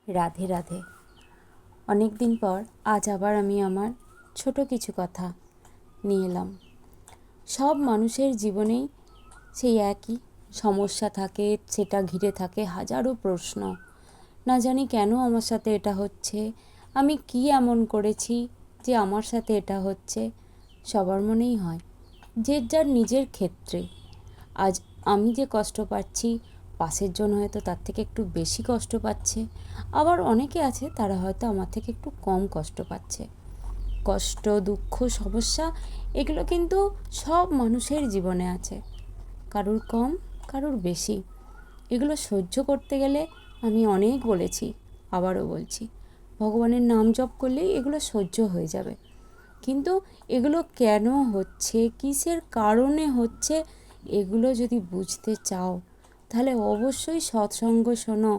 রাধে রাধে। অনেক দিন পর আজ আবার আমি আমার ছোট কিছু কথা নিয়ে এলাম। সব মানুষের জীবনেই সেই একই সমস্যা থাকে, সেটা ঘিরে থাকে হাজারো প্রশ্ন। না জানি কেন আমার সাথে এটা হচ্ছে, আমি কি এমন করেছি যে আমার সাথে এটা হচ্ছে। সবার মনেই হয়, যে যার নিজের ক্ষেত্রে। আজ আমি যে কষ্ট পাচ্ছি, পাশের জন হয়তো তার থেকে একটু বেশি কষ্ট পাচ্ছে, আবার অনেকে আছে তারা হয়তো আমার থেকে একটু কম কষ্ট পাচ্ছে। কষ্ট, দুঃখ, সমস্যা এগুলো কিন্তু সব মানুষের জীবনে আছে, কারুর কম, কারুর বেশি। এগুলো সহ্য করতে গেলে আমি অনেক বলেছি, আবারও বলছি, ভগবানের নাম জপ করলেই এগুলো সহ্য হয়ে যাবে। কিন্তু এগুলো কেন হচ্ছে, কিসের কারণে হচ্ছে, এগুলো যদি বুঝতে চাও তাহলে অবশ্যই সৎসঙ্গ শোনো,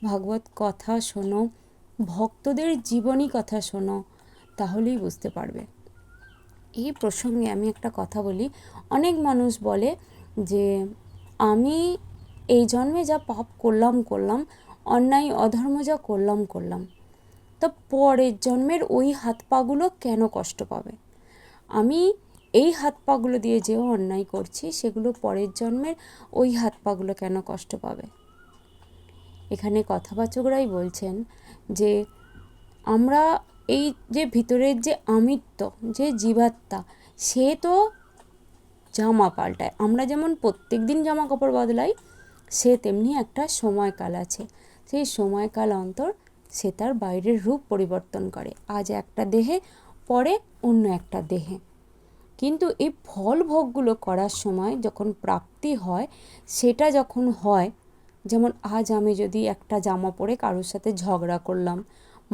ভাগবত কথা শোনো, ভক্তদের জীবনী কথা শোনো, তাহলেই বুঝতে পারবে। এই প্রসঙ্গে আমি একটা কথা বলি। অনেক মানুষ বলে যে আমি এই জন্মে যা পাপ করলাম, অন্যায় অধর্ম যা করলাম, তা পরের জন্মের ওই হাত পাগুলো কেন কষ্ট পাবে? আমি এই হাত পাগুলো দিয়ে যে অন্যায় করছি, সেগুলো পরের জন্মের ওই হাত পাগুলো কেন কষ্ট পাবে? এখানে কথাবাচকরাই বলছেন যে আমরা এই যে ভিতরের যে আমিত্ব, যে জীবাত্মা, সে তো জামা পাল্টায়। আমরা যেমন প্রত্যেক দিন জামা কাপড় বদলাই, সে তেমনি একটা সময়কাল আছে। সেই সময়কাল অন্তর সে তার বাইরের রূপ পরিবর্তন করে, আজ একটা দেহে, পরে অন্য একটা দেহে। কিন্তু এই ফল ভোগগুলো করার সময় যখন প্রাপ্তি হয়, সেটা যখন হয়, যেমন আজ আমি যদি একটা জামা পরে কারোর সাথে ঝগড়া করলাম,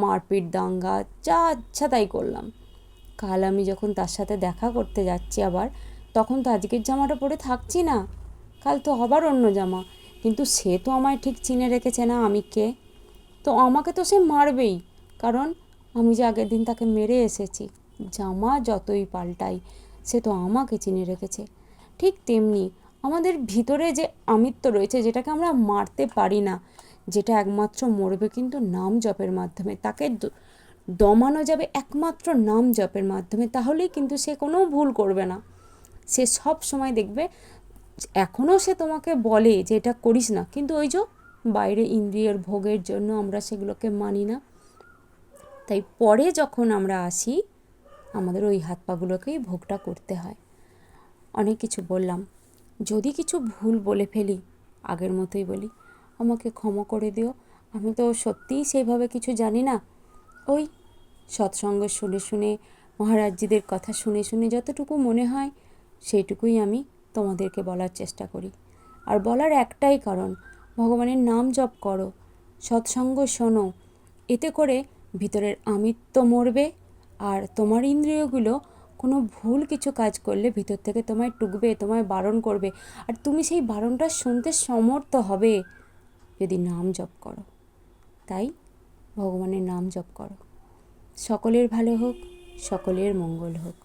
মারপিট, দাঙ্গা, যা ইচ্ছা তাই করলাম, কাল আমি যখন তার সাথে দেখা করতে যাচ্ছি আবার, তখন তো আজকের জামাটা পরে থাকছি না, কাল তো আবার অন্য জামা। কিন্তু সে তো আমায় ঠিক চিনে রেখেছে না আমি কে, তো আমাকে তো সে মারবেই, কারণ আমি যে আগের দিন তাকে মেরে এসেছি। জামা যতই পাল্টাই, সে তো আমাকে চিনে রেখেছে। ঠিক তেমনি আমাদের ভিতরে যে আমিত্ব রয়েছে, যেটাকে আমরা মারতে পারি না, যেটা একমাত্র মরবে কিন্তু নাম জপের মাধ্যমে, তাকে দমানো যাবে একমাত্র নাম জপের মাধ্যমে। তাহলেই কিন্তু সে কোনো ভুল করবে না। সে সব সময় দেখবে, এখনও সে তোমাকে বলে যে এটা করিস না, কিন্তু ওই যে বাইরে ইন্দ্রিয়ের ভোগের জন্য আমরা সেগুলোকে মানি না। তাই পরে যখন আমরা আসি, আমাদের ওই হাত পাগুলোকেই ভোগটা করতে হয়। অনেক কিছু বললাম, যদি কিছু ভুল বলে ফেলি, আগের মতোই বলি, আমাকে ক্ষমা করে দিও। আমি তো সত্যিই সেইভাবে কিছু জানি না। ওই সৎসঙ্গ শুনে শুনে, মহারাজজিদের কথা শুনে শুনে যতটুকু মনে হয়, সেইটুকুই আমি তোমাদেরকে বলার চেষ্টা করি। আর বলার একটাই কারণ, ভগবানের নাম জপ করো, সৎসঙ্গ শোনো, এতে করে ভিতরের আমিত্ব মরবে, আর তোমার ইন্দ্রিয়গুলো কোনো ভুল কিছু কাজ করলে ভিতর থেকে তোমায় টুকবে, তোমায় বারণ করবে, আর তুমি সেই বারণটা শুনতে সমর্থ হবে যদি নাম জপ করো। তাই ভগবানের নাম জপ করো। সকলের ভালো হোক, সকলের মঙ্গল হোক।